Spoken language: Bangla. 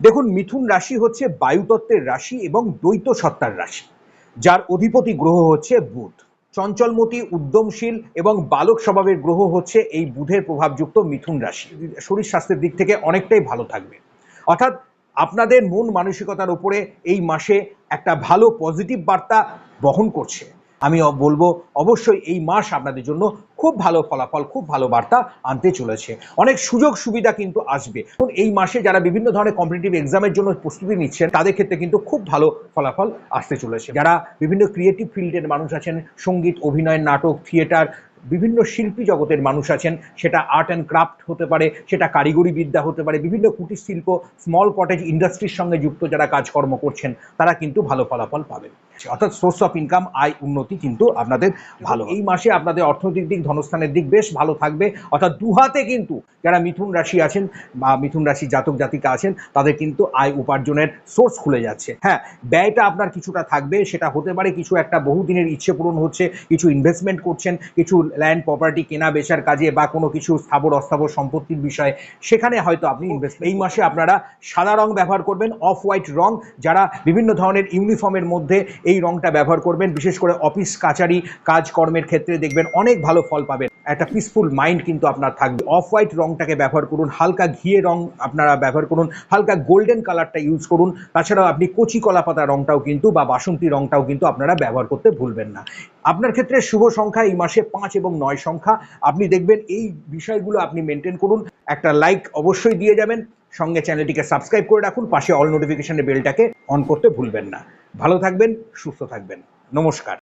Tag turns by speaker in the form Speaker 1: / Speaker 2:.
Speaker 1: দেখুন, মিথুন রাশি হচ্ছে বায়ুতত্ত্বের রাশি এবং দ্বৈত সত্তার রাশি, যার অধিপতি গ্রহ হচ্ছে বুধ। চঞ্চলমতি, উদ্যমশীল এবং বালক স্বভাবের গ্রহ হচ্ছে এই বুধের প্রভাবযুক্ত মিথুন রাশি। শরীর স্বাস্থ্যের দিক থেকে অনেকটাই ভালো থাকবে, অর্থাৎ আপনাদের মন মানসিকতার উপরে এই মাসে একটা ভালো পজিটিভ বার্তা বহন করছে। আমি বলবো অবশ্যই এই মাস আপনাদের জন্য খুব ভালো ফলাফল, খুব ভালো বার্তা আনতে চলেছে। অনেক সুযোগ সুবিধা কিন্তু আসবে। এই মাসে যারা বিভিন্ন ধরনের কম্পিটিটিভ এক্সামের জন্য প্রস্তুতি নিচ্ছেন তাদের ক্ষেত্রে কিন্তু খুব ভালো ফলাফল আসতে চলেছে। যারা বিভিন্ন ক্রিয়েটিভ ফিল্ডের মানুষ আছেন, সঙ্গীত, অভিনয়, নাটক, থিয়েটার, বিভিন্ন শিল্পী জগতের মানুষ আছেন, সেটা আর্ট অ্যান্ড ক্রাফট হতে পারে, সেটা কারিগরি বিদ্যা হতে পারে, বিভিন্ন কুটির শিল্প, স্মল কটেজ ইন্ডাস্ট্রির সঙ্গে যুক্ত যারা কাজকর্ম করছেন তারা কিন্তু ভালো ফলাফল পাবেন। অর্থাৎ সোর্স অফ ইনকাম, আয় উন্নতি কিন্তু আপনাদের ভালো। এই মাসে আপনাদের অর্থনৈতিক দিক, ধনস্থানের দিক বেশ ভালো থাকবে। অর্থাৎ দুহাতে কিন্তু যারা মিথুন রাশি আছেন বা মিথুন রাশি জাতক জাতিকা আছেন তাদের কিন্তু আয় উপার্জনের সোর্স খুলে যাচ্ছে। হ্যাঁ, ব্যয়টা আপনার কিছুটা থাকবে, সেটা হতে পারে কিছু একটা বহুদিনের ইচ্ছে পূরণ হচ্ছে, কিছু ইনভেস্টমেন্ট করছেন, কিছু ল্যান্ড প্রপার্টি কেনা বেচার কাজে বা কোনো কিছু স্থাবর অস্থাবর সম্পত্তির বিষয়ে, সেখানে হয়তো আপনি ইনভেস্ট। এই মাসে আপনারা সাদা রং ব্যবহার করবেন, অফ হোয়াইট রং। যারা বিভিন্ন ধরনের ইউনিফর্মের মধ্যে এই রংটা ব্যবহার করবেন, বিশেষ করে অফিস কাচারি কাজকর্মের ক্ষেত্রে দেখবেন অনেক ভালো ফল পাবেন। একটা পিসফুল মাইন্ড কিন্তু আপনার থাকবে। অফ হোয়াইট রংটাকে ব্যবহার করুন, হালকা ঘিয়ে রং আপনারা ব্যবহার করুন, হালকা গোল্ডেন কালারটা ইউজ করুন। তাছাড়াও আপনি কচি কলা পাতা রংটাও কিন্তু বা বাসন্তী রংটাও কিন্তু আপনারা ব্যবহার করতে ভুলবেন না। আপনার ক্ষেত্রে শুভ সংখ্যা এই মাসে 5 এবং 9 সংখ্যা। আপনি দেখবেন এই বিষয়গুলো আপনি মেনটেন করুন। একটা লাইক অবশ্যই দিয়ে যাবেন, সঙ্গে চ্যানেলটিকে সাবস্ক্রাইব করে রাখুন, পাশে অল নোটিফিকেশনের বেলটাকে অন করতে ভুলবেন না। ভালো থাকবেন, সুস্থ থাকবেন। নমস্কার।